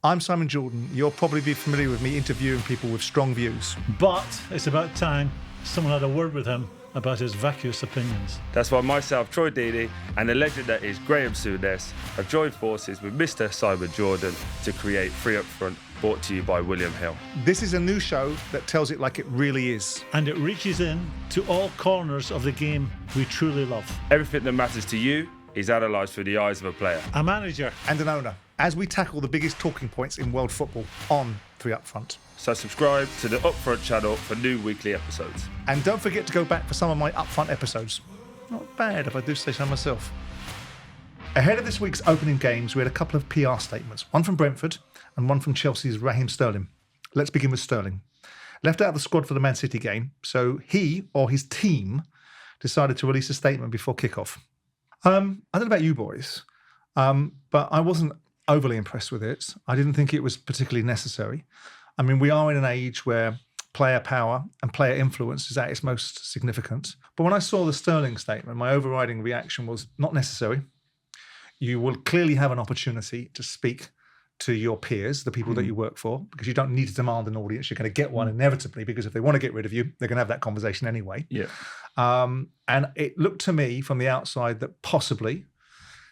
I'm Simon Jordan. You'll probably be familiar with me interviewing people with strong views. But it's about time someone had a word with him about his vacuous opinions. That's why myself, Troy Deeney, and the legend that is Graeme Souness have joined forces with Mr. Simon Jordan to create Free Up Front, brought to you by William Hill. This is a new show that tells it like it really is. And it reaches in to all corners of the game we truly love. Everything that matters to you is analysed through the eyes of a player, A manager. And an owner. As we tackle the biggest talking points in world football on 3 Up Front. So subscribe to the Upfront channel for new weekly episodes. And don't forget to go back for some of my Upfront episodes. Not bad if I do say so myself. Ahead of this week's opening games, we had a couple of PR statements. One from Brentford and one from Chelsea's Raheem Sterling. Let's begin with Sterling. Left out of the squad for the Man City game, so he or his team decided to release a statement before kickoff. I don't know about you boys, but I wasn't overly impressed with it. I didn't think it was particularly necessary. I mean, we are in an age where player power and player influence is at its most significant. But when I saw the Sterling statement, my overriding reaction was not necessary. You will clearly have an opportunity to speak to your peers, the people that you work for, because you don't need to demand an audience. You're going to get one inevitably, because if they want to get rid of you, they're going to have that conversation anyway. Yeah. And it looked to me from the outside that possibly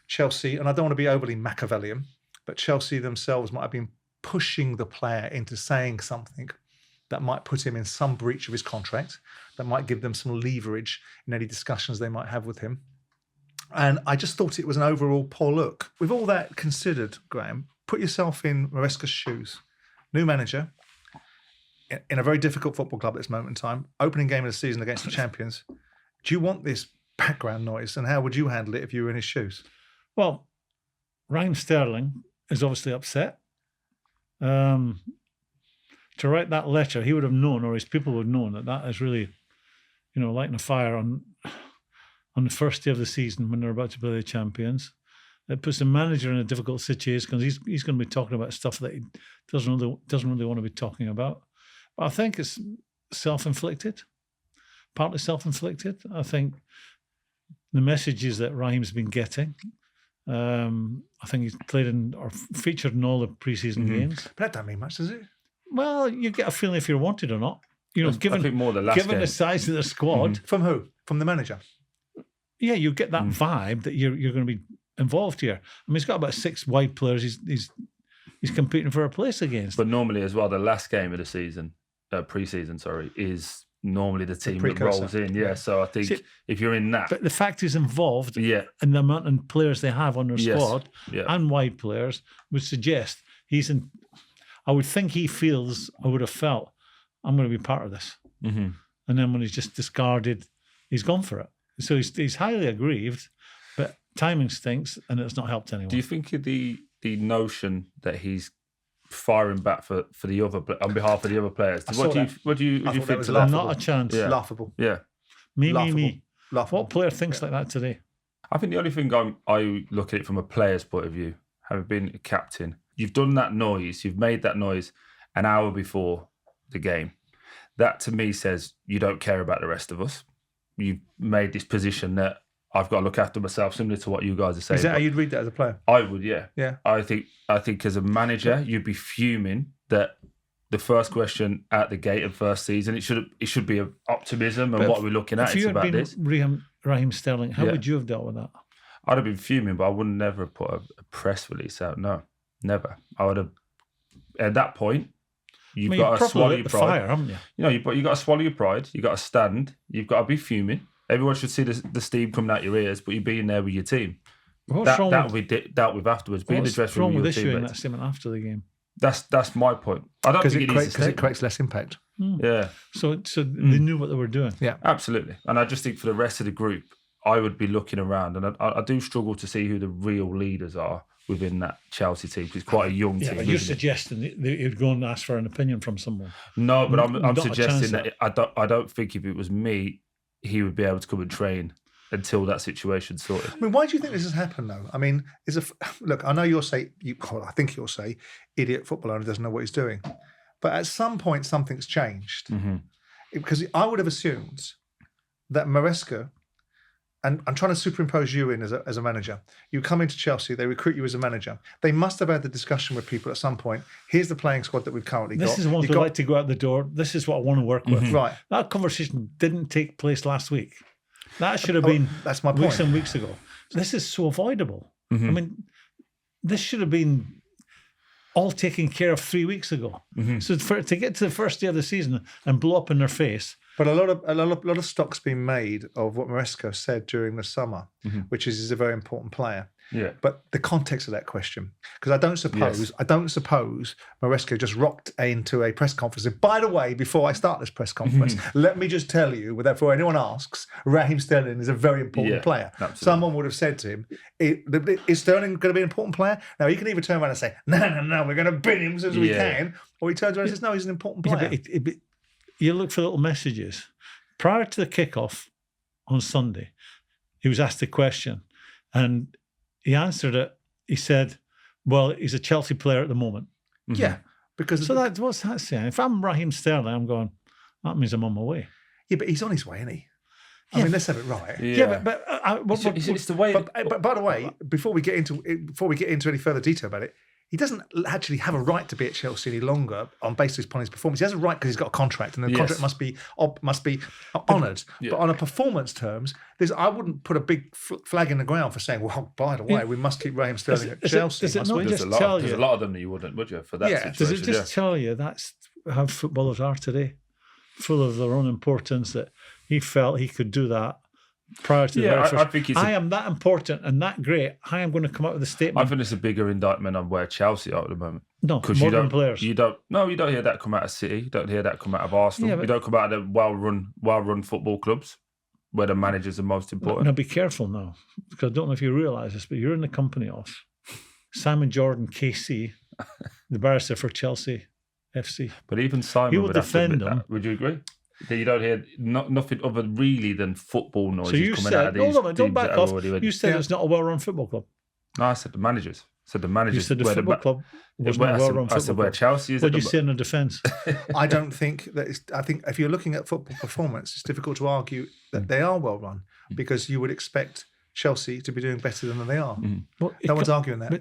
Chelsea, and I don't want to be overly Machiavellian, but Chelsea themselves might have been pushing the player into saying something that might put him in some breach of his contract, that might give them some leverage in any discussions they might have with him. And I just thought it was an overall poor look. With all that considered, Graeme, put yourself in Maresca's shoes. New manager, in a very difficult football club at this moment in time, opening game of the season against the champions. Do you want this background noise, and how would you handle it if you were in his shoes? Well, Raheem Sterling is obviously upset. To write that letter, he would have known, or his people would have known, that is really, lighting a fire on the first day of the season when they're about to play the champions. It puts the manager in a difficult situation because he's going to be talking about stuff that he doesn't really want to be talking about. But I think it's self-inflicted, partly self-inflicted. I think the messages that Raheem's been getting, I think he's played in or featured in all the pre-season games. But that don't mean much, does it? Well, you get a feeling if you're wanted or not. I think more the last game. The size of the squad. From who? From the manager? Yeah, you get that vibe that you're going to be involved here. I mean, he's got about 6 wide players he's competing for a place against. But normally as well, the last game of the season, pre-season, is normally the team that rolls in. Yeah, so I think if you're in that. But the fact he's involved in the amount of players they have on their squad and wide players would suggest he's in. I would think he feels, I would have felt, I'm going to be part of this. Mm-hmm. And then when he's just discarded, he's gone for it. So he's highly aggrieved, but timing stinks and it's not helped anyone. Do you think the notion that he's firing back for the other on behalf of the other players? What do you think to that? Not a chance. Yeah. Laughable. Yeah. Me. Laughable. What player thinks like that today? I think the only thing I look at it from a player's point of view, having been a captain, you've done that noise, you've made that noise an hour before the game. That to me says you don't care about the rest of us. You've made this position that I've got to look after myself, similar to what you guys are saying. Is that how you'd read that as a player? I would, yeah. Yeah. I think as a manager, you'd be fuming that the first question at the gate of first season, it should be of optimism and what we're looking at. If you had this. been Raheem Sterling, how would you have dealt with that? I'd have been fuming, but I would never have put a press release out. No, never. I would have. At that point, you've got to swallow your pride. Fire, haven't you? You've got to swallow your pride. You've got to stand. You've got to be fuming. Everyone should see the steam coming out your ears, but you're being there with your team. That will be dealt with afterwards. Be in the dressing room with your teammates. What's wrong with issuing that statement after the game? That's my point. I don't think because it creates less impact. Yeah. So they knew what they were doing. Yeah, absolutely. And I just think for the rest of the group, I would be looking around, and I do struggle to see who the real leaders are within that Chelsea team. It's quite a young team. But you're suggesting that you'd go and ask for an opinion from someone. No, but I'm suggesting that I don't think if it was me, he would be able to come and train until that situation's sorted. I mean, why do you think this has happened, though? I mean, look, I know I think you'll say, idiot football owner doesn't know what he's doing. But at some point, something's changed. Mm-hmm. Because I would have assumed that Maresca and I'm trying to superimpose you in as a manager. You come into Chelsea, they recruit you as a manager. They must have had the discussion with people at some point. Here's the playing squad that we've currently got. This is the ones who like to go out the door. This is what I want to work with. Right. That conversation didn't take place last week. That should have been that's my weeks point. and weeks ago. This is so avoidable. Mm-hmm. I mean, this should have been all taken care of 3 weeks ago. Mm-hmm. So to get to the first day of the season and blow up in their face. But a lot of stock's been made of what Maresca said during the summer, which is he's a very important player. Yeah. But the context of that question, because I don't suppose Maresca just rocked into a press conference. And by the way, before I start this press conference, let me just tell you, before anyone asks, Raheem Sterling is a very important player. Absolutely. Someone would have said to him, "Is Sterling going to be an important player?" Now he can either turn around and say, "No, we're going to bin him as soon as we can," or he turns around and says, "No, he's an important player." Yeah, but you look for little messages. Prior to the kickoff on Sunday, he was asked a question and he answered it. He said, well, he's a Chelsea player at the moment. Yeah, because so what's that saying? If I'm Raheem Sterling, I'm going, that means I'm on my way. Yeah, but he's on his way, isn't he? I mean, let's have it right. Yeah, but it's the way. But by the way, before we get into any further detail about it, he doesn't actually have a right to be at Chelsea any longer on basis upon his performance. He has a right because he's got a contract, and the contract must be honoured. Yeah. But on a performance terms, I wouldn't put a big flag in the ground for saying, well, by the way, we must keep Raheem Sterling at Chelsea. Does it not just tell you? There's a lot of them that you wouldn't, would you? For that situation. Does it just tell you that's how footballers are today? Full of their own importance, that he felt he could do that prior to the very first. I think I am that important and that great. I am going to come out with a statement. I think it's a bigger indictment on where Chelsea are at the moment. No, modern players. You don't hear that come out of City. You don't hear that come out of Arsenal. You don't come out of the well-run football clubs where the managers are most important. Now be careful now, because I don't know if you realise this, but you're in the company of Simon Jordan, KC, the barrister for Chelsea FC. But even Simon would defend them. Would you agree? That you don't hear nothing other really than football noises so you coming said, out of these teams don't back that are off. already ready. You said it's not a well-run football club. No, I said the managers. You said the football club was not a well-run football I said where club. Chelsea is. What did you say in the defence? I don't think that. I think if you're looking at football performance, it's difficult to argue that they are well run because you would expect Chelsea to be doing better than they are. Well, no one's arguing that.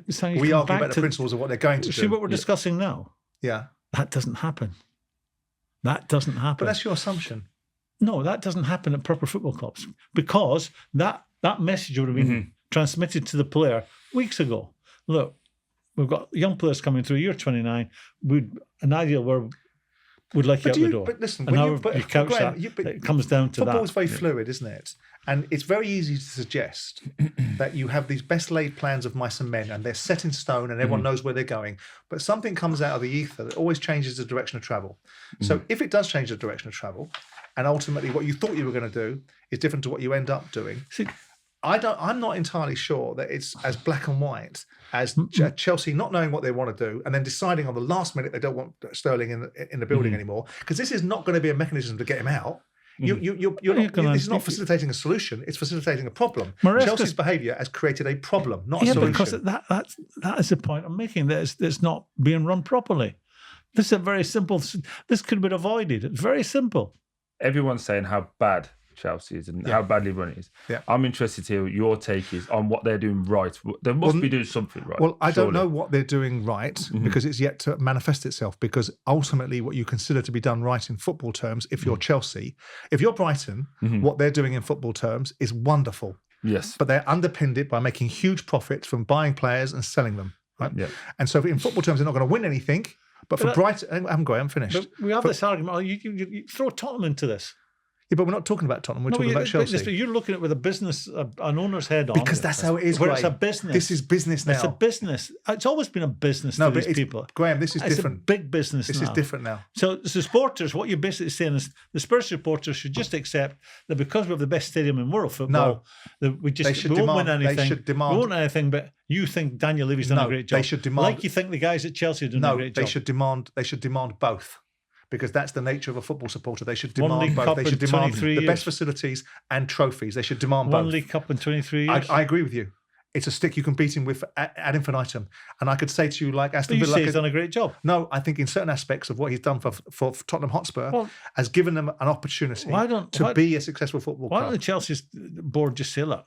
We argue about the principles of what they're going to do. See what we're discussing now? Yeah. That doesn't happen. That doesn't happen. But that's your assumption. No, that doesn't happen at proper football clubs because that message would have been transmitted to the player weeks ago. Look, we've got young players coming through. You're 29. An ideal where we'd like you out the door. But listen, and you couch that, it comes down to football that. Football is very fluid, isn't it? And it's very easy to suggest that you have these best laid plans of mice and men and they're set in stone and everyone knows where they're going. But something comes out of the ether that always changes the direction of travel. So if it does change the direction of travel, and ultimately what you thought you were going to do is different to what you end up doing, I'm not entirely sure that it's as black and white as Chelsea not knowing what they want to do and then deciding on the last minute they don't want Sterling in the building anymore, because this is not going to be a mechanism to get him out. You're not, this is not facilitating a solution; it's facilitating a problem. Chelsea's behaviour has created a problem, not a solution. Because that is the point I'm making. That it's not being run properly. This is a very simple. This could have been avoided. It's very simple. Everyone's saying how bad Chelsea is and how badly run it is. Yeah. I'm interested to hear what your take is on what they're doing right. They must be doing something right. Well, I don't know what they're doing right because it's yet to manifest itself, because ultimately what you consider to be done right in football terms, if you're Chelsea, if you're Brighton, what they're doing in football terms is wonderful. Yes. But they're underpinned it by making huge profits from buying players and selling them. Right? Yeah. And so in football terms, they're not going to win anything. But for Brighton, I haven't finished. But we have this argument. You throw Tottenham into this. Yeah, but we're not talking about Tottenham. We're talking about Chelsea. You're looking at it with a business, an owner's head on. Because that's how it is, where Graeme. it's a business. This is business now. It's a business. It's always been a business to these people. Graeme, this is different. It's a big business This now. is different now. So the supporters, what you're basically saying is the Spurs supporters should just accept that because we have the best stadium in world football, that we won't win anything. They should demand. We won't win anything, but you think Daniel Levy's done a great job. They should demand. Like you think the guys at Chelsea are doing a great job. They should demand both. Because that's the nature of a football supporter. They should demand both. Cup They should demand the years. best facilities and trophies. They should demand both. One League Cup in 23 years. I agree with you. it's a stick you can beat him with ad infinitum. And I could say to you, like Aston But you Villa, say he's done a great job. no, I think in certain aspects of what he's done for Tottenham Hotspur has given them an opportunity to be a successful football club. Why don't the Chelsea board just say, look,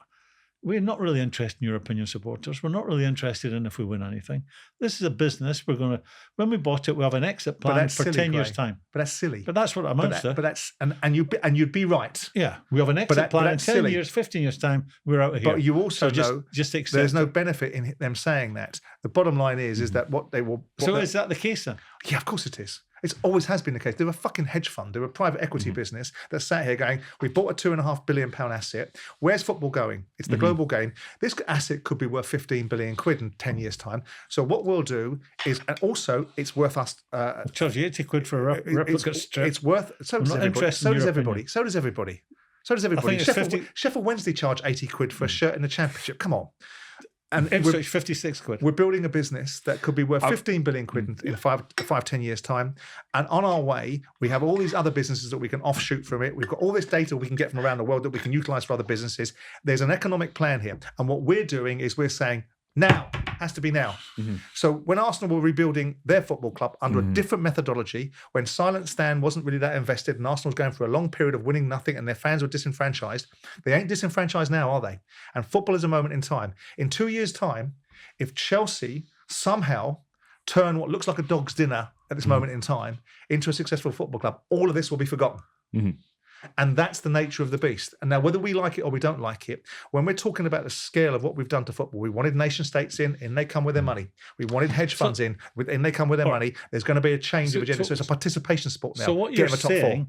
we're not really interested in European supporters. We're not really interested in if we win anything. This is a business. We're going to, when we bought it, we have an exit plan for 10 years' time. But that's silly. But that's what it amounts to. But that's, and you'd be right. Yeah, we have an exit plan in 10 silly. years, 15 years' time, we're out of here. But you also know just accept there's no benefit in them saying that. The bottom line is that what they will... is that the case then? Yeah, of course it is. It always has been the case. They're a fucking hedge fund. They're a private equity business that sat here going, we bought a £2.5 billion asset. Where's football going? It's the global game. This asset could be worth 15 billion quid in 10 years' time. So what we'll do is, and also it's worth us... charge you 80 quid for a replica strip. It's worth... So does everybody. So does everybody. Sheffield Wednesday charge 80 quid for a shirt in the Championship. Come on. And Ipswich 56 quid. We're building a business that could be worth 15 billion quid in 10 years' time. And on our way, we have all these other businesses that we can offshoot from it. We've got all this data we can get from around the world that we can utilize for other businesses. There's an economic plan here. And what we're doing is we're saying, now, has to be now. So when Arsenal were rebuilding their football club under a different methodology, when Silent Stan wasn't really that invested and Arsenal was going for a long period of winning nothing and their fans were disenfranchised, they ain't disenfranchised now, are they? And football is a moment in time. In 2 years' time, if Chelsea somehow turn what looks like a dog's dinner at this moment in time into a successful football club, all of this will be forgotten. And that's the nature of the beast. And now, whether we like it or we don't like it, when we're talking about the scale of what we've done to football, we wanted nation states in they come with their money. We wanted hedge funds in they come with their money. There's going to be a change of agenda. So it's a participation sport now. So what you're saying,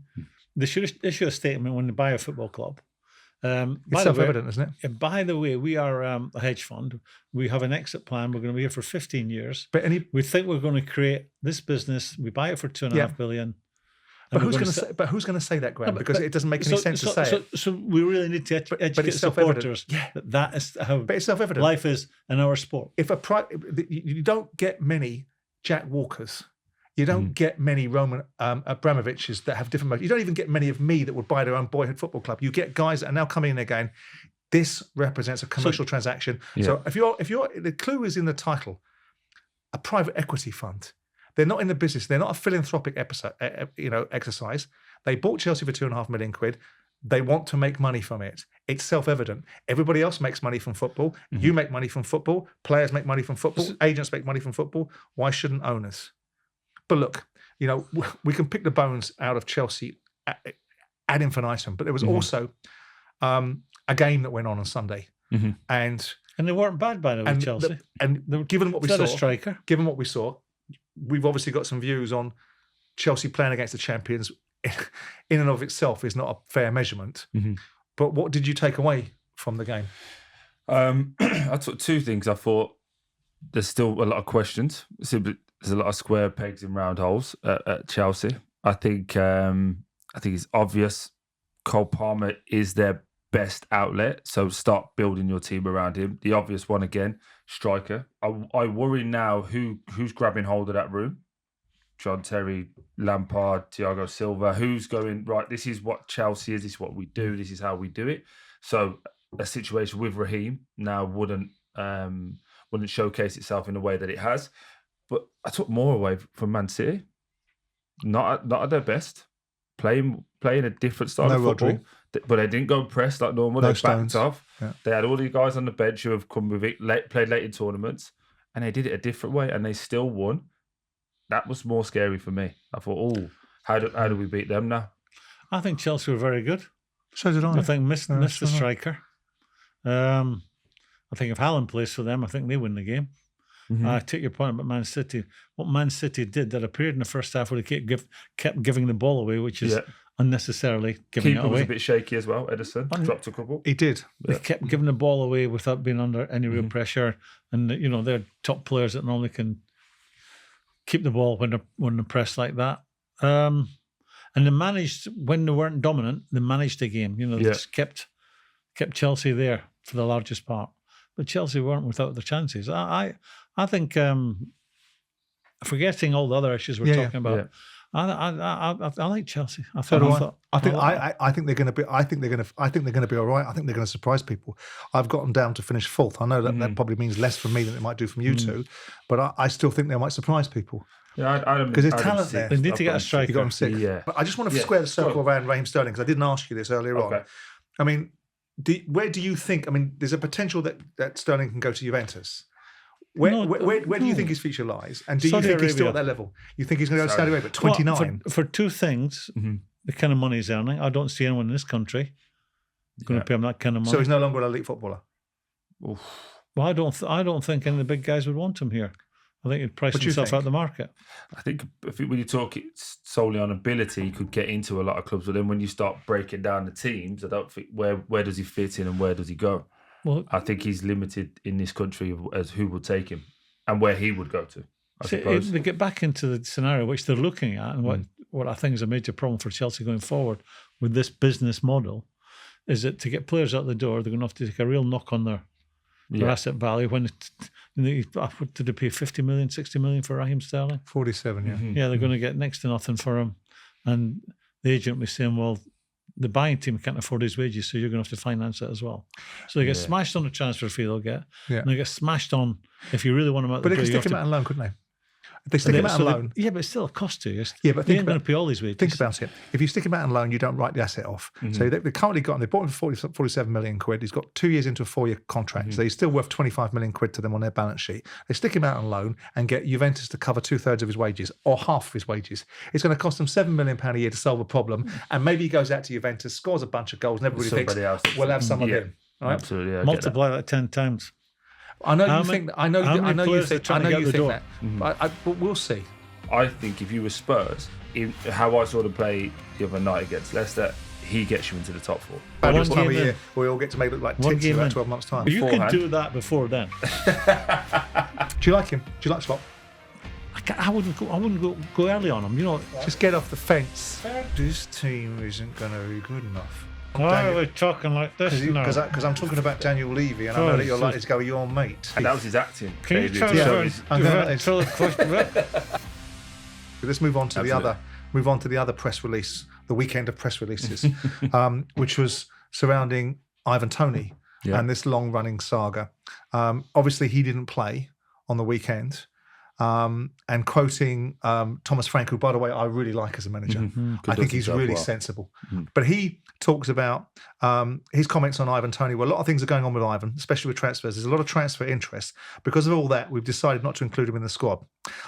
they should issue a statement when they buy a football club. It's self-evident, isn't it? By the way, we are a hedge fund. We have an exit plan. We're going to be here for 15 years. But we think we're going to create this business. We buy it for $2.5 billion. But who's going to say that, Graeme? Because it doesn't make any sense to say it. So we really need to educate supporters that is how it's self-evident. Life is in our sport. If you don't get many Jack Walkers, you don't get many Roman Abramoviches that have different motives. You don't even get many of me that would buy their own boyhood football club. You get guys that are now coming in there going, this represents a commercial transaction. Yeah. So if you're the clue is in the title, a private equity fund. They're not in the business. They're not a philanthropic exercise. They bought Chelsea for £2.5 million quid. They want to make money from it. It's self-evident. Everybody else makes money from football. You make money from football. Players make money from football. Agents make money from football. Why shouldn't owners? But look, we can pick the bones out of Chelsea ad infinitum. But there was also a game that went on Sunday, and they weren't bad by the way, Chelsea. Given what we saw, a striker. Given what we saw. We've obviously got some views on Chelsea playing against the champions in and of itself is not a fair measurement. But what did you take away from the game? I took two things. I thought there's still a lot of questions. There's a lot of square pegs in round holes at Chelsea. I think it's obvious Cole Palmer is their best outlet, so start building your team around him. The obvious one again, striker. I worry now who's grabbing hold of that room. John Terry, Lampard, Thiago Silva. Who's going, right, this is what Chelsea is, this is what we do, this is how we do it. So a situation with Raheem now wouldn't showcase itself in the way that it has. But I took more away from Man City. Not at their best. Playing a different style of football. Rodri. But they didn't go press like normal. No they Stones. backed off. Yeah. They had all these guys on the bench who have come with it, played late in tournaments, and they did it a different way, and they still won. That was more scary for me. I thought, how do we beat them now? I think Chelsea were very good. So did I. I think missed the striker. I think if Haaland plays for them, I think they win the game. I take your point about Man City. What Man City did that appeared in the first half where they kept giving the ball away, which is unnecessarily giving it away. Keeper was a bit shaky as well. Edison dropped a couple. He did. They kept giving the ball away without being under any real pressure, and they're top players that normally can keep the ball when they're pressed like that. And they managed, when they weren't dominant, they managed the game. They just kept Chelsea there for the largest part. But Chelsea weren't without their chances. I think, forgetting all the other issues we're talking about, I like Chelsea. I So do I. I think like I think they're going to be. I think they're going to be all right. I think they're going to surprise people. I've got them down to finish fourth. I know that probably means less from me than it might do from you two, but I still think they might surprise people. Yeah, because there's talent there. They need to get a striker. You got them six. Yeah. But I just want to square the circle around Raheem Sterling because I didn't ask you this earlier on. I mean, where do you think? I mean, there's a potential that Sterling can go to Juventus. Where do you think his future lies? And do you think he's still at that level? You think he's going to go to Saudi Arabia at 29? For two things, the kind of money he's earning, I don't see anyone in this country going to pay him that kind of money. So he's no longer an elite footballer? Oof. Well, I don't think any of the big guys would want him here. I think he'd price himself out the market. I think when you talk solely on ability, he could get into a lot of clubs. But then when you start breaking down the teams, I don't think where does he fit in and where does he go? Well, I think he's limited in this country as who would take him and where he would go to. I suppose. They get back into the scenario which they're looking at, and what I think is a major problem for Chelsea going forward with this business model is that to get players out the door, they're going to have to take a real knock on their asset value. What did they pay? 50 million, 60 million for Raheem Sterling? 47, yeah. Yeah, they're going to get next to nothing for him, and the agent was saying, well, the buying team can't afford his wages, so you're going to have to finance it as well. So they get smashed on the transfer fee they'll get, and they get smashed on if you really want them out. But they could stick him out on loan, couldn't they? If they stick him out on loan. Yeah, but it's still a cost to you. Yeah, but they ain't going to pay all these wages. Think about it. If you stick him out on loan, you don't write the asset off. So they've currently got him. They bought him for 47 million quid. He's got 2 years into a 4-year contract. So he's still worth 25 million quid to them on their balance sheet. They stick him out on loan and get Juventus to cover 2/3 of his wages or half of his wages. It's going to cost them £7 million a year to solve a problem. And maybe he goes out to Juventus, scores a bunch of goals, and everybody thinks, we'll have some of him. Right? Absolutely. Yeah, multiply that 10 times. I know you think that. I know you think that. But we'll see. I think if you were Spurs, how I saw them play the other night against Leicester, he gets you into the top four. One time a year, we all get to make it look like tits in about 12 months' time. You can do that before then. Do you like him? Do you like Slot? I wouldn't go early on him. You know, just get off the fence. This team isn't going to be good enough. Why are we talking like this now? Because I'm talking about Daniel Levy, and I know that you're likely to go, your mate. And that was his acting. Can you tell Let's move on to the other press release, the weekend of press releases, which was surrounding Ivan Toney and this long-running saga. Obviously, he didn't play on the weekend. And quoting Thomas Frank, who, by the way, I really like as a manager. I think he's really sensible. But he talks about his comments on Ivan Toney. Well, a lot of things are going on with Ivan, especially with transfers. There's a lot of transfer interest. Because of all that, we've decided not to include him in the squad.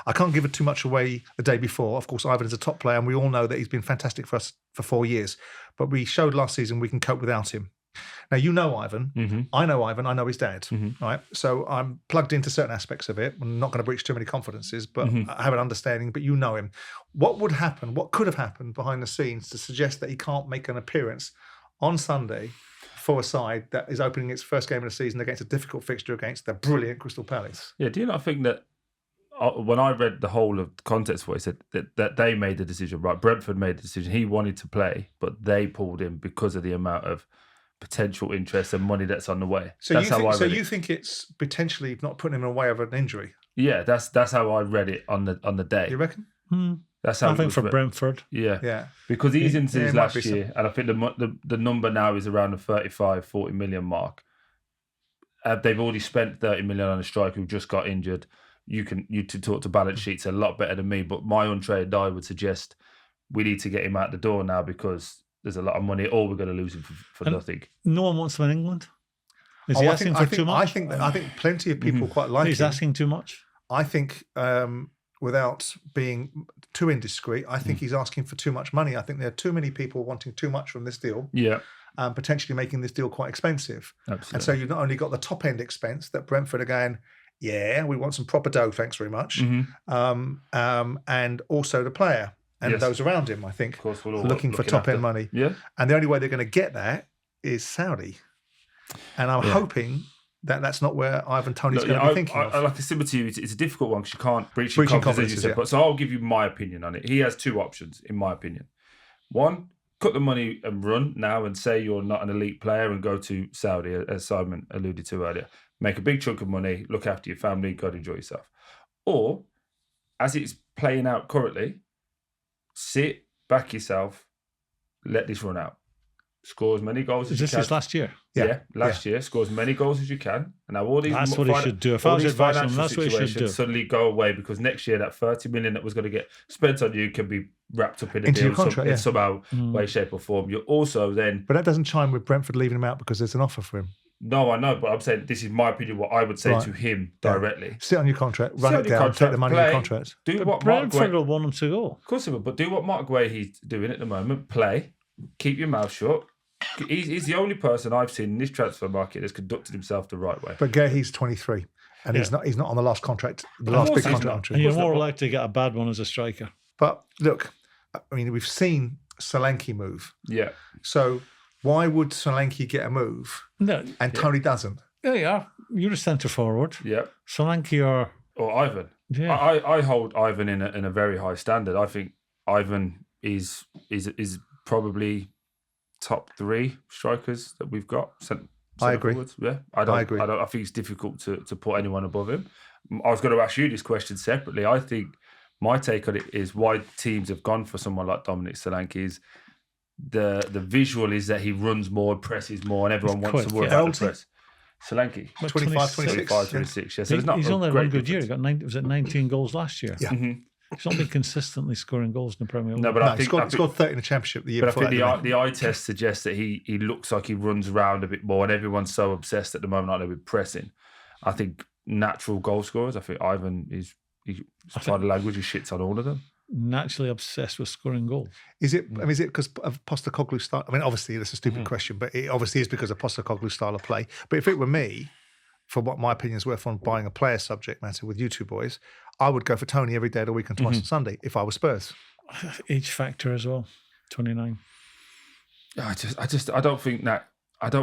I can't give it too much away the day before. Of course, Ivan is a top player, and we all know that he's been fantastic for us for 4 years. But we showed last season we can cope without him. Now, you know Ivan. I know Ivan. I know his dad. Right? So I'm plugged into certain aspects of it. I'm not going to breach too many confidences, but I have an understanding. But you know him. What would happen? What could have happened behind the scenes to suggest that he can't make an appearance on Sunday for a side that is opening its first game of the season against a difficult fixture against the brilliant Crystal Palace? Yeah, do you not think that when I read the whole of the context for it, said that they made the decision, right? Brentford made the decision. He wanted to play, but they pulled him because of the amount of potential interest and money that's on the way. So you think it's potentially not putting him in the way of an injury? Yeah, that's how I read it on the day. You reckon? That's how I think for Brentford. Yeah. Because he's into his last year, and I think the number now is around the 35-40 million mark. They've already spent 30 million on a striker who just got injured. You to talk to balance sheets a lot better than me, but my untrained eye would suggest we need to get him out the door now because there's a lot of money, or we're going to lose him for nothing. No one wants him in England. Is he asking for too much? I think plenty of people quite like him. He's asking too much. I think, without being too indiscreet, I think he's asking for too much money. I think there are too many people wanting too much from this deal. Yeah. Potentially making this deal quite expensive. Absolutely. And so you've not only got the top end expense that Brentford are going, yeah, we want some proper dough, thanks very much. And also the player. And those around him, I think, of course, looking for top-end money. Yeah. And the only way they're going to get that is Saudi. And I'm hoping that that's not where Ivan Toney's going to be thinking of. I like to similar to you. It's a difficult one because you can't breach your confidence, as you said. But so I'll give you my opinion on it. He has two options, in my opinion. One, cut the money and run now and say you're not an elite player and go to Saudi, as Simon alluded to earlier. Make a big chunk of money, look after your family, go and enjoy yourself. Or, as it's playing out currently, sit, back yourself, let this run out. Score as many goals as you can. This is last year. Yeah, last year. Score as many goals as you can. And now all these That's what he should do. If I was advising him, that's what he should do. Suddenly go away because next year that 30 million that was going to get spent on you can be wrapped up in a Into deal your contract, in somehow way, shape or form. You're also then... But that doesn't chime with Brentford leaving him out because there's an offer for him. No, I know, but I'm saying this is my opinion, what I would say to him directly. Sit on your contract, run it down, take the money in your contract. Do what Brentford will want him to go. Of course he will, but do what Mark Guehi's doing at the moment. Play, keep your mouth shut. He's the only person I've seen in this transfer market that's conducted himself the right way. But Guehi's 23, and he's not on the last contract, the last big contract. And you're more likely to get a bad one as a striker. But look, I mean, we've seen Solanke move. Yeah. So why would Solanke get a move and Toney doesn't? There you are. You're a centre forward. Yeah. Solanke or Ivan. Yeah. I hold Ivan in a very high standard. I think Ivan is probably top 3 strikers that we've got. I agree. Forwards. Yeah, I agree. I think it's difficult to put anyone above him. I was going to ask you this question separately. I think my take on it is why teams have gone for someone like Dominic Solanke is the visual is that he runs more, presses more, and everyone wants to work about the press. Solanke. 25, 26. Yeah. So he's only had one good year. He got 19 goals last year. Yeah. Mm-hmm. He's not been consistently scoring goals in the Premier League. No, but I think he scored 30 in the Championship the year before. But I think the eye test suggests that he looks like he runs around a bit more, and everyone's so obsessed at the moment, aren't they, with pressing. I think natural goal scorers, I think Ivan is body language, he shits on all of them. Naturally obsessed with scoring goals. Is it? I mean, is it because of Postecoglou's style? I mean, obviously, that's a stupid question, but it obviously is because of Postecoglou's style of play. But if it were me, for what my opinion is worth on buying a player subject matter with you two boys, I would go for Toney every day of the week and twice on Sunday if I was Spurs. Age factor as well, 29. I don't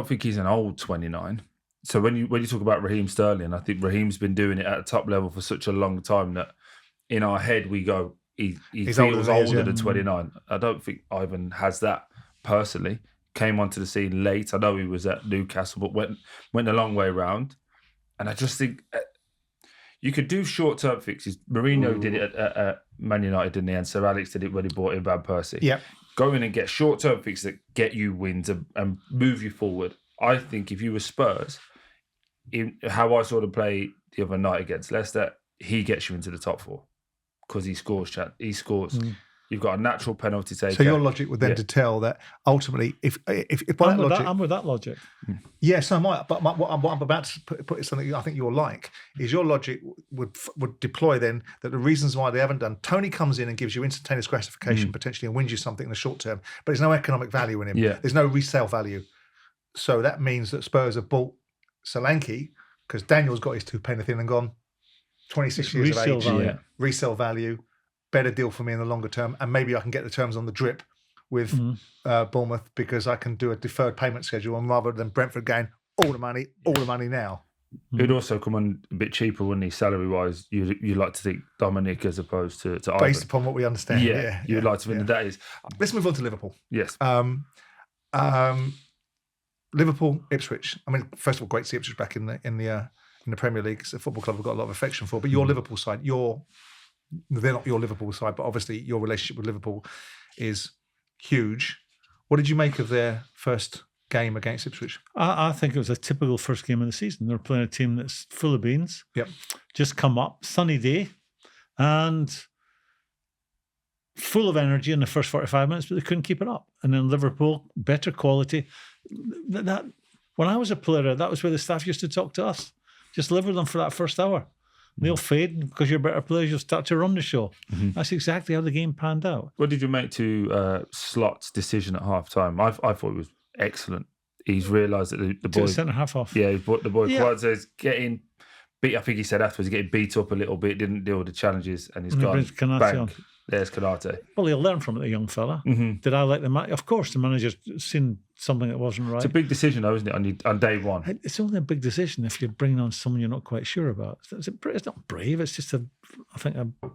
think he's an old 29. So when you talk about Raheem Sterling, I think Raheem's been doing it at a top level for such a long time that in our head we go, he feels older than 29. I don't think Ivan has that personally. Came onto the scene late. I know he was at Newcastle, but went a long way around. And I just think you could do short-term fixes. Mourinho did it at Man United, didn't he? And Sir Alex did it when he brought in Van Persie. Yeah. Go in and get short-term fixes that get you wins and move you forward. I think if you were Spurs, how I saw them play the other night against Leicester, he gets you into the top 4 because he scores. He scores. You've got a natural penalty taker. So your logic would then to tell that ultimately, if by that logic, I'm with that logic. Yes, I might. But what I'm about to put is something I think you'll like. Is your logic would deploy then that the reasons why they haven't done. Toney comes in and gives you instantaneous gratification potentially and wins you something in the short term, but there's no economic value in him. Yeah. There's no resale value. So that means that Spurs have bought Solanke because Daniel's got his 2 penny thing and gone 26 years of age. Value. Resale value. Better deal for me in the longer term, and maybe I can get the terms on the drip with Bournemouth because I can do a deferred payment schedule, and rather than Brentford going all the money now. It'd also come on a bit cheaper, wouldn't he, salary-wise? You'd like to think Dominic as opposed to Ivan. Based upon what we understand. You'd like to think that is. Let's move on to Liverpool. Yes. Liverpool, Ipswich. I mean, first of all, great to see Ipswich back in the Premier League. It's a football club I've got a lot of affection for. But your Liverpool side, they're not your Liverpool side, but obviously your relationship with Liverpool is huge. What did you make of their first game against Ipswich? I think it was a typical first game of the season. They're playing a team that's full of beans. Yep. Just come up, sunny day, and full of energy in the first 45 minutes, but they couldn't keep it up. And then Liverpool, better quality. That when I was a player, that was where the staff used to talk to us. Just live with them for that first hour. They'll fade because you're better players. You'll start to run the show. That's exactly how the game panned out. What did you make to Slot's decision at half-time? I thought it was excellent. He's realised that the boy... centre half off. Yeah, the boy quite says getting beat. I think he said afterwards, getting beat up a little bit, didn't deal with the challenges, and he's gone. Bang. There's Konate. Well, he'll learn from it, the young fella. Did I like the match? Of course, the manager's seen something that wasn't right. It's a big decision, though, isn't it, on day one? It's only a big decision if you're bringing on someone you're not quite sure about. It's not brave. It's just an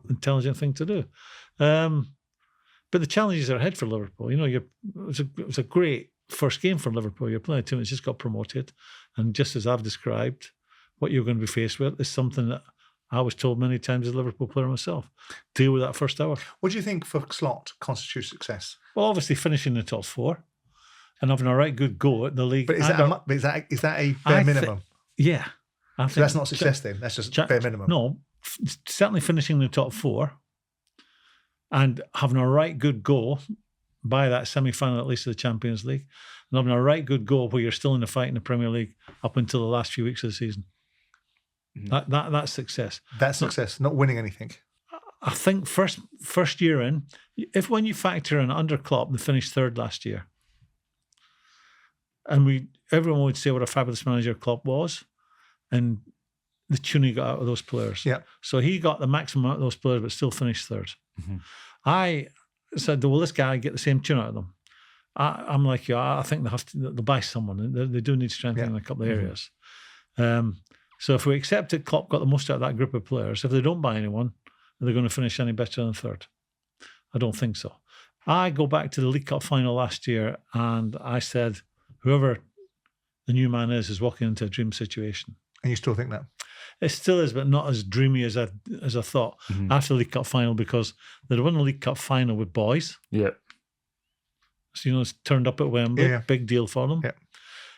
intelligent thing to do. But the challenges are ahead for Liverpool. You know, it was a great first game for Liverpool. You're playing a team that's just got promoted, and just as I've described, what you're going to be faced with is something that I was told many times as a Liverpool player myself, deal with that first hour. What do you think for Slot constitutes success? Well, obviously finishing the top 4 and having a right good go at the league. But is that a bare minimum? Yeah. So that's not success then? That's just bare minimum? No, certainly finishing the top 4 and having a right good go by that semi-final at least of the Champions League and having a right good go where you're still in the fight in the Premier League up until the last few weeks of the season. That's success. That's success, not winning anything. I think first year in, when you factor in under Klopp, they finished 3rd last year. And everyone would say what a fabulous manager Klopp was and the tune he got out of those players. Yeah. So he got the maximum out of those players but still finished 3rd. Mm-hmm. I said, well, this guy get the same tune out of them. I'm like, I think they'll buy someone. They do need strengthening in a couple of areas. So if we accept it, Klopp got the most out of that group of players. If they don't buy anyone, are they going to finish any better than 3rd? I don't think so. I go back to the League Cup final last year and I said, whoever the new man is walking into a dream situation. And you still think that? It still is, but not as dreamy as I thought after the League Cup final, because they'd won the League Cup final with boys. Yeah. So, it's turned up at Wembley. Yeah. Big deal for them. Yeah.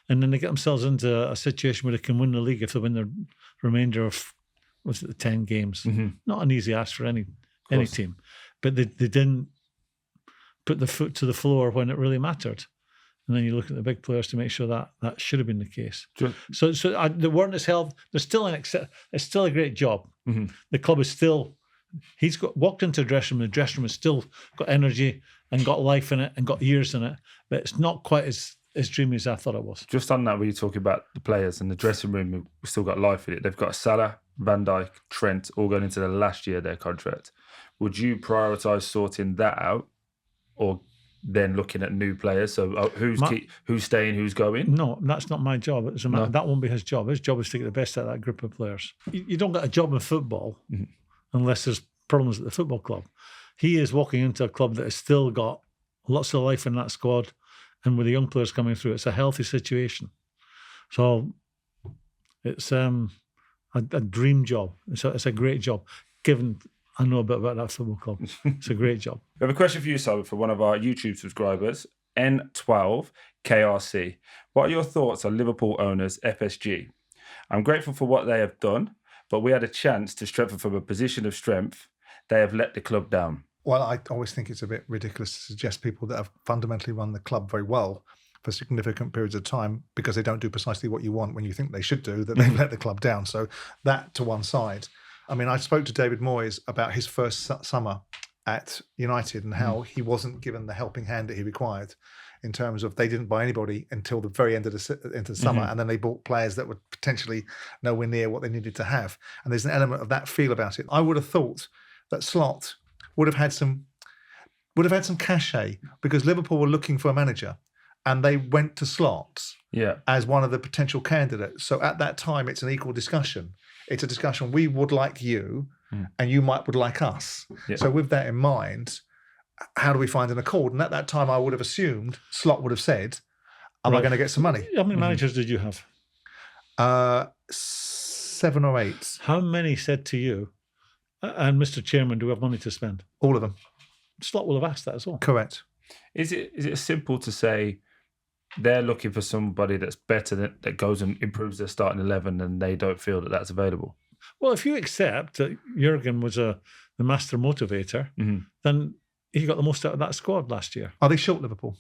And then they get themselves into a situation where they can win the league if they win the remainder of, the 10 games. Mm-hmm. Not an easy ask for any team. But they didn't put the foot to the floor when it really mattered. And then you look at the big players to make sure that should have been the case. So the word is held. There's still it's still a great job. Mm-hmm. The club is still. He's walked into the dressing room. The dressing room has still got energy and got life in it and got years in it. But it's not quite as dreamy as I thought it was. Just on that, when you talk about the players and the dressing room, we've still got life in it. They've got Salah, Van Dijk, Trent, all going into the last year of their contract. Would you prioritise sorting that out, or then looking at new players? So who's staying, who's going? No, that's not my job. That won't be his job. His job is to get the best out of that group of players. You don't get a job in football unless there's problems at the football club. He is walking into a club that has still got lots of life in that squad, and with the young players coming through, it's a healthy situation. So it's a dream job. It's a great job, given I know a bit about that football club. It's a great job. We have a question for you, Simon, from one of our YouTube subscribers, N12KRC. What are your thoughts on Liverpool owners FSG? I'm grateful for what they have done, but we had a chance to strengthen from a position of strength. They have let the club down. Well, I always think it's a bit ridiculous to suggest people that have fundamentally run the club very well for significant periods of time, because they don't do precisely what you want when you think they should do, that they've let the club down. So that to one side. I mean, I spoke to David Moyes about his first summer at United and how he wasn't given the helping hand that he required, in terms of they didn't buy anybody until the very end of the summer, and then they bought players that were potentially nowhere near what they needed to have. And there's an element of that feel about it. I would have thought that Slot would have had some cachet, because Liverpool were looking for a manager and they went to Slot as one of the potential candidates. So at that time, it's an equal discussion. It's a discussion. We would like you and you would like us. Yeah. So with that in mind, how do we find an accord? And at that time, I would have assumed Slot would have said, am I going to get some money? How many managers did you have? 7 or 8. How many said to you, and Mr. Chairman, do we have money to spend? All of them. Slot will have asked that as well. Correct. Is it simple to say they're looking for somebody that's better, that goes and improves their starting 11, and they don't feel that that's available? Well, if you accept that Jurgen was the master motivator, then he got the most out of that squad last year. Are they short, Liverpool?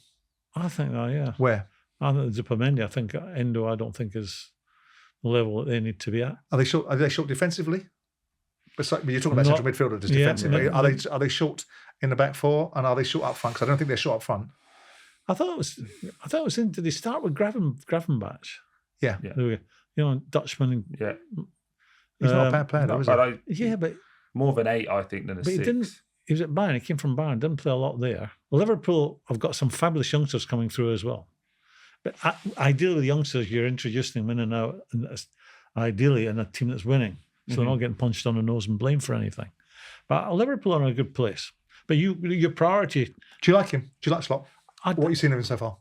I think that, yeah. Where? I think Zupimendi. I think Endo, I don't think is the level that they need to be at. Are they short defensively? But you're talking about central midfielder just defensively. Are they short in the back four, and are they short up front? Because I don't think they're short up front. I thought it was did they start with Gravenbach? Yeah. Dutchman. Yeah. He's not a bad player, though, is he? But more of an 8, I think, than a 6. He was at Bayern. He came from Bayern. Didn't play a lot there. Liverpool have got some fabulous youngsters coming through as well. But ideally, with youngsters, you're introducing them in and out, and ideally in a team that's winning, so they're not getting punched on the nose and blamed for anything. But Liverpool are in a good place. But your priority. Do you like him? Do you like Slot? What have you seen of him so far?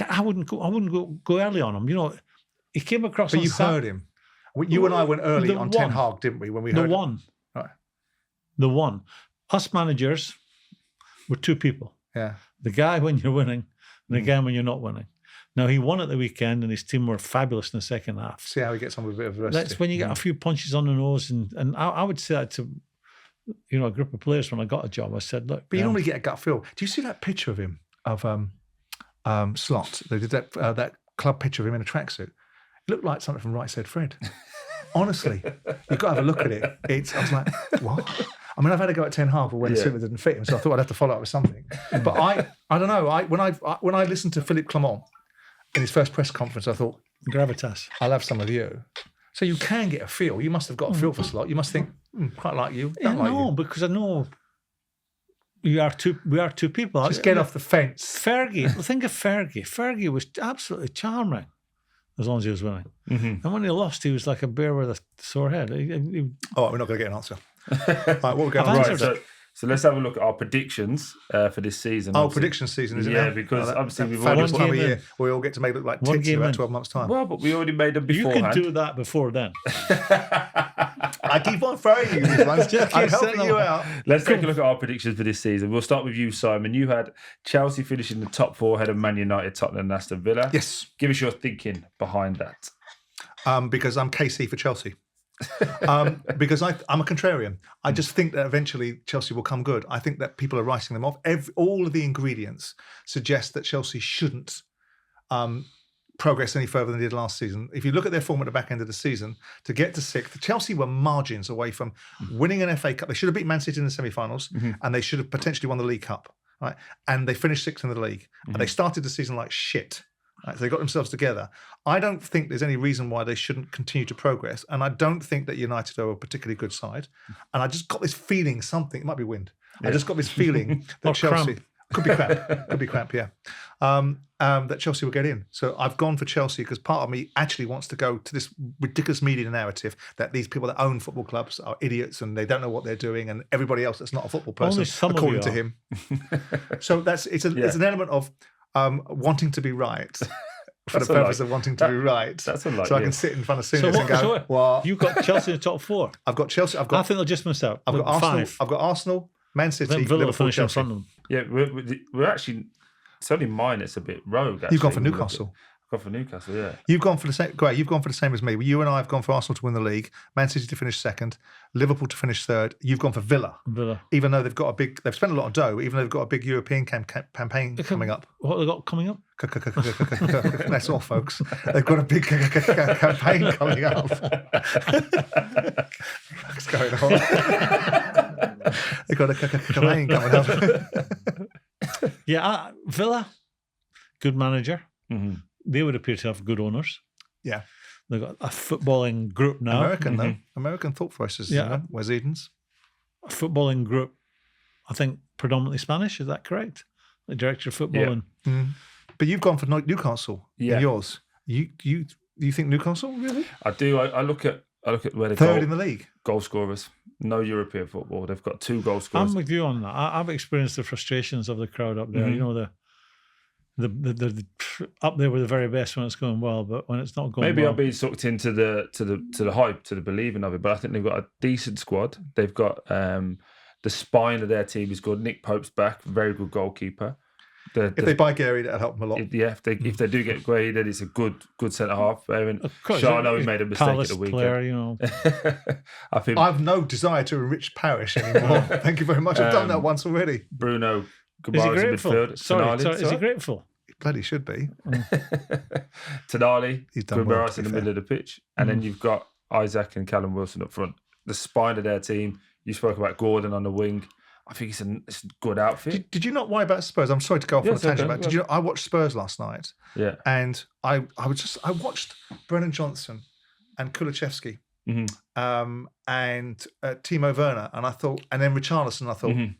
I wouldn't go early on him. He came across. But you heard him. You and I went early The on Ten one. Hag, didn't we? When we The heard one. Right. The one. Us managers were two people. Yeah. The guy when you're winning and the guy when you're not winning. Now, he won at the weekend and his team were fabulous in the second half. See how he gets on with a bit of rest. That's when you get a few punches on the nose. And I would say that to, a group of players when I got a job. I said, look. But you normally get a gut feel. Do you see that picture of him, of Slot? They did that club picture of him in a tracksuit. It looked like something from Right Said Fred. Honestly, you've got to have a look at it. I was like, what? I mean, I've had a go at Ten Hag when the suit didn't fit him, so I thought I'd have to follow up with something. But I don't know. When I listened to Philippe Clement in his first press conference, I thought, gravitas. I'll have some of you. So you can get a feel. You must have got a feel for Slot. You must think, quite like you. No, because I know we are two people. Just get off the fence. Fergie, think of Fergie. Fergie was absolutely charming as long as he was winning. Mm-hmm. And when he lost, he was like a bear with a sore head. Oh, we're not going to get an answer. Right, what we're going I've to answered do? So let's have a look at our predictions for this season. Oh, obviously. prediction season, isn't it? Yeah, because obviously we've fabulous already time of game year where we all get to make look like One tits in game about in. 12 months' time. Well, but we already made them You beforehand. can do that before then. I keep on throwing you these ones. I'm helping you out. Let's take a look at our predictions for this season. We'll start with you, Simon. You had Chelsea finishing the top four ahead of Man United, Tottenham and Aston Villa. Yes, Give us your thinking behind that. because I'm KC for Chelsea. Because I'm a contrarian. I just think that eventually Chelsea will come good. I think that people are writing them off. All of the ingredients suggest that Chelsea shouldn't progress any further than they did last season. If you look at their form at the back end of the season, to get to sixth, Chelsea were margins away from winning an FA Cup. They should have beat Man City in the semi-finals, and they should have potentially won the League Cup. Right? And they finished sixth in the league. And they started the season like shit. Right, so they got themselves together. I don't think there's any reason why they shouldn't continue to progress. And I don't think that United are a particularly good side. And I just got this feeling it might be wind. I just got this feeling that Or Chelsea, cramp. could be cramp, yeah. That Chelsea will get in. So I've gone for Chelsea because part of me actually wants to go to this ridiculous media narrative that these people that own football clubs are idiots and they don't know what they're doing, and everybody else that's not a football person, Only some of according you to are. him. So it's an element of wanting to be right for the purpose of wanting to be right. That's unlike so I you. can sit in front of So Souness and go, well, you've got Chelsea in the top four. I've got Chelsea, I think they'll just miss out. I've got Arsenal, five. I've got Arsenal, Man City, Then Villa will Liverpool, finish in Chelsea. front of them. Yeah, we're actually, it's only mine. It's a bit rogue, actually. You've gone for when you look at Newcastle. it. I've gone for Newcastle, yeah. You've gone for the same. Great. You've gone for the same as me. You and I have gone for Arsenal to win the league, Man City to finish second, Liverpool to finish third. You've gone for Villa, even though they've spent a lot of dough. Even though they've got a big European campaign coming up. What have they got coming up? That's all, folks. They've got a big campaign coming up. What's going on? They've got a campaign coming up. Yeah, Villa, good manager. Mm-hmm. They would appear to have good owners. Yeah. They've got a footballing group now. American, though. American thought processes, Yeah. Wes Edens. A footballing group, I think, predominantly Spanish. Is that correct? The director of football. Yeah. But you've gone for Newcastle in yours. You think Newcastle, really? I do. I look at where they Third in the league. Goal scorers. No European football. They've got 2 goal scorers. I'm with you on that. I've experienced the frustrations of the crowd up there. You know, the up there with the very best when it's going well, but when it's not going Maybe well. I'm being sucked into the hype, to the believing of it. But I think they've got a decent squad. They've got the spine of their team is good. Nick Pope's back, very good goalkeeper. If they buy Gary, that'll help them a lot. If they do get Gray, then it's a good centre half. Of course, I know he made a mistake Palace at the weekend. player, you know. I think I've no desire to enrich Parish anymore. Thank you very much. I've done that once already. Bruno Is he Guimaraes in grateful? midfield. Sorry, Tonali, is he grateful? He bloody should be. Tonali, He's done well, Guimaraes to in be the fair. middle of the pitch, and then you've got Isaac and Callum Wilson up front. The spine of their team. You spoke about Gordon on the wing. I think it's a good outfit. Did you not worry about Spurs? I'm sorry to go off on a Yes, tangent, okay, but did you? I watched Spurs last night, Yeah. and I watched Brennan Johnson and Kulusevski, Mm-hmm. and Timo Werner, and I thought, and then Richarlison. I thought, Mm-hmm.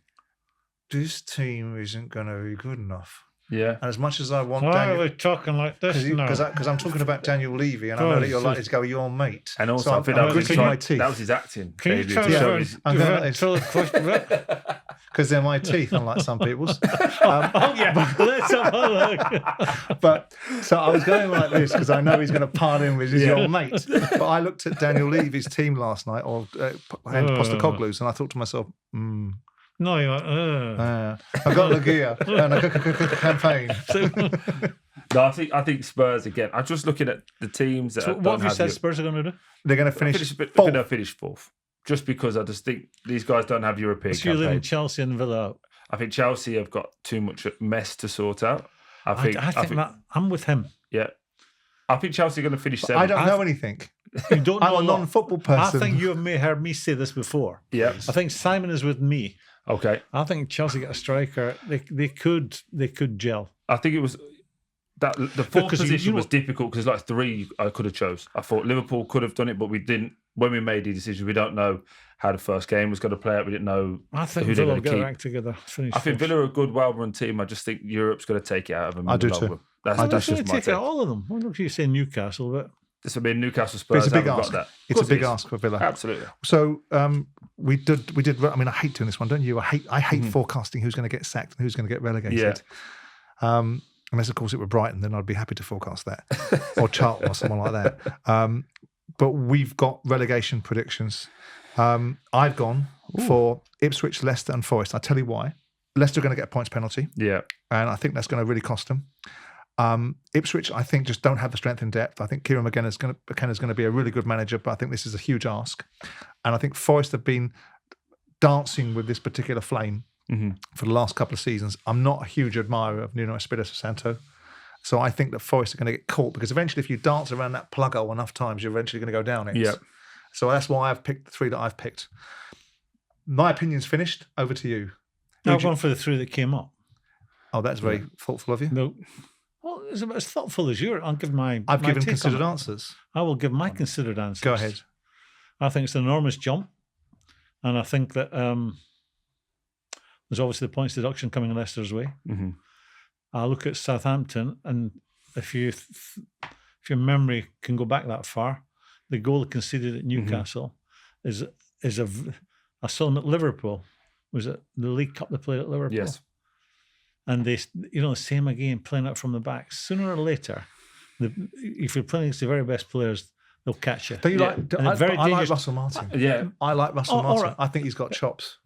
this team isn't going to be good enough. Yeah. And as much as I want Why are Daniel, we talking like this now? because I'm talking about Daniel Levy, and I know that you're likely to go, your mate. And also, So I think I'm that was, gritting my teeth. that was his acting. Can you debut tell to us show when- his- I'm going tell the question? Because because they're my teeth, unlike some people's. Yeah, let's have a look. But so I was going like this because I know he's going to pardon with his your mate. But I looked at Daniel Levy's team last night, or Postecoglou's, and I thought to myself, No, you went, I've got Lagia and a campaign. No, I think Spurs again. I'm just looking at the teams that. So what have you said Spurs are going to do? They're going to finish fourth. They'll finish fourth. Just because I just think these guys don't have European So you're leaving campaigns. Chelsea and Villa out. I think Chelsea have got too much mess to sort out. I think that I'm with him. Yeah. I think Chelsea are going to finish seventh. I don't know anything. You don't know I'm a non-football person. I think you have heard me say this before. Yeah. I think Simon is with me. Okay. I think Chelsea get a striker. They could gel. I think it was that the fourth position was difficult because like three I could have chose. I thought Liverpool could have done it, but we didn't. When we made the decision, we don't know how the first game was going to play out. We didn't know I think who they're Villa going to will get keep. their act together. Finish I think Villa are a good, well-run team. I just think Europe's going to take it out of them. I do too. That's just my take take. out all of them. Why don't you say Newcastle? But This will be Newcastle But Spurs. it's a big haven't ask. got that. It's a big ask for Villa. Absolutely. So we did. I mean, I hate doing this one, don't you? I hate forecasting who's going to get sacked and who's going to get relegated. Yeah. Unless, of course, it were Brighton, then I'd be happy to forecast that, or Charlton, or someone like that. But we've got relegation predictions. I've gone for Ipswich, Leicester, and Forest. I'll tell you why. Leicester are going to get a points penalty. Yeah. And I think that's going to really cost them. Ipswich, I think, just don't have the strength and depth. I think Kieran McKenna's going to be a really good manager, but I think this is a huge ask. And I think Forest have been dancing with this particular flame for the last couple of seasons. I'm not a huge admirer of Nuno Espirito Santo. So I think that Forest are going to get caught because eventually if you dance around that plug hole enough times, you're eventually going to go down it. Yeah. So that's why I've picked the three that I've picked. My opinion's finished. Over to you. I've gone for the three that came up. Oh, that's very thoughtful of you. No. Well, it's about as thoughtful as you. I'll give I've given considered answers. I will give my considered answers. Go ahead. I think it's an enormous jump. And I think that there's obviously the points deduction coming Leicester's way. Mm-hmm. I look at Southampton, and if your memory can go back that far, the goal conceded at Newcastle is I saw them at Liverpool. Was it the League Cup they played at Liverpool? Yes. And they, the same again, playing out from the back. Sooner or later, if you're playing against the very best players, they'll catch you. Don't you like? I like Russell Martin. Yeah. I like Russell Martin. Right. I think he's got chops.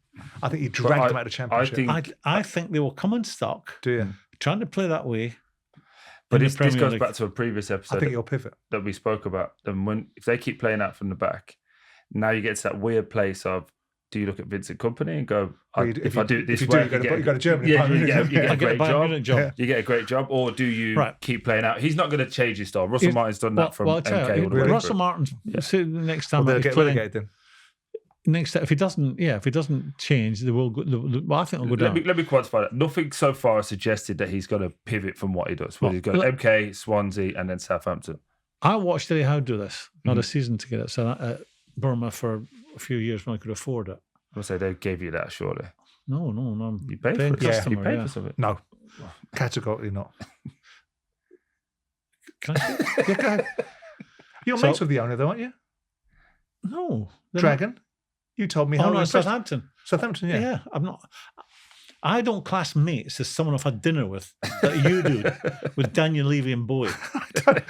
I think he dragged him out of the Championship. I think they will come unstuck. Do you? Trying to play that way. But this goes back to a previous episode. I think he'll pivot. That we spoke about. And if they keep playing out from the back, now you get to that weird place of, do you look at Vincent Kompany and go, if I do it this way, you go to Germany. Yeah, you get a great job. Yeah. You get a great job, or do you keep playing out? He's not going to change his style. Russell Martin's done that from MK. Russell Martin. So the next time they'll get relegated then. Next, if he doesn't change, they will go. Well, I think they'll go down. Let me quantify that. Nothing so far has suggested that he's going to pivot from what he does. He's got MK, Swansea, and then Southampton. I watched Eddie Howe do this. Not a season to get it. So at Burma for a few years when I could afford it. I'll say they gave you that, surely. No. You paid for it. Customer, you paid for something. No, categorically not. Can I say? Yeah, go ahead. You're mates with the owner, though, aren't you? No. Dragon. You told me how. No, Southampton. Southampton, yeah. Yeah, I'm not. I don't class mates as someone I've had dinner with that you do with Daniel Levy and Bowie.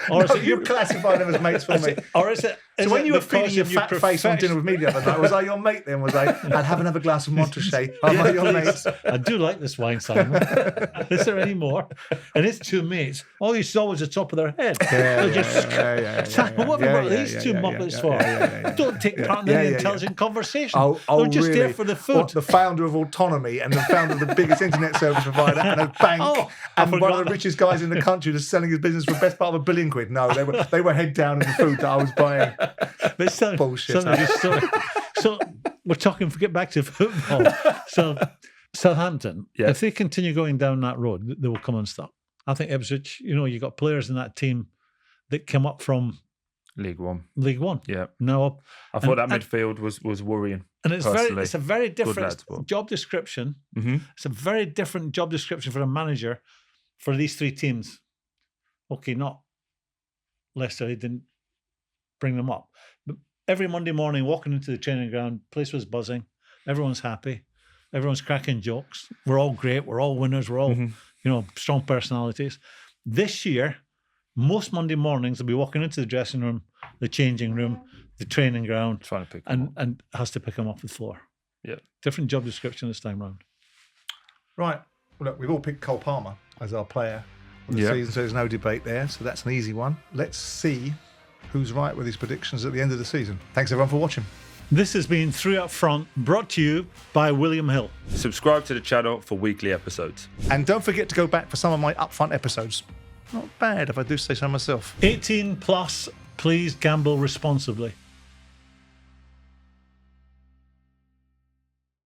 Or is it you're classifying them as mates for me? Or is it? So when you were feeding your fat face on dinner with me the other night, was I your mate then? Was I? I'd have another glass of Montrachet. Am I your mate? I do like this wine, Simon. Is there any more? And it's two mates. All you saw was the top of their head. What have we got these two muppets for? Don't take part in any intelligent conversation. They're just there for the food. What, the founder of Autonomy and the founder of the biggest internet service provider and a bank and one of the richest guys in the country just selling his business for the best part of £1 billion. No, they were head down in the food that I was buying. But bullshit. So we're talking. Get back to football. So Southampton, if they continue going down that road, they will come unstuck. I think Ipswich. You got players in that team that came up from League One. Yeah. Now up. I thought that midfield was worrying. And it's a very different job description. Mm-hmm. It's a very different job description for a manager for these three teams. Okay, not Leicester. He didn't bring them up. But every Monday morning, walking into the training ground, place was buzzing. Everyone's happy. Everyone's cracking jokes. We're all great. We're all winners. We're all, strong personalities. This year, most Monday mornings, I'll be walking into the dressing room, the changing room, the training ground, trying to pick them up. and has to pick them off the floor. Yeah. Different job description this time round. Right. Well, look, we've all picked Cole Palmer as our player of the season, so there's no debate there. So that's an easy one. Let's see who's right with his predictions at the end of the season. Thanks, everyone, for watching. This has been Three Up Front, brought to you by William Hill. Subscribe to the channel for weekly episodes. And don't forget to go back for some of my upfront episodes. Not bad, if I do say so myself. 18 plus, please gamble responsibly.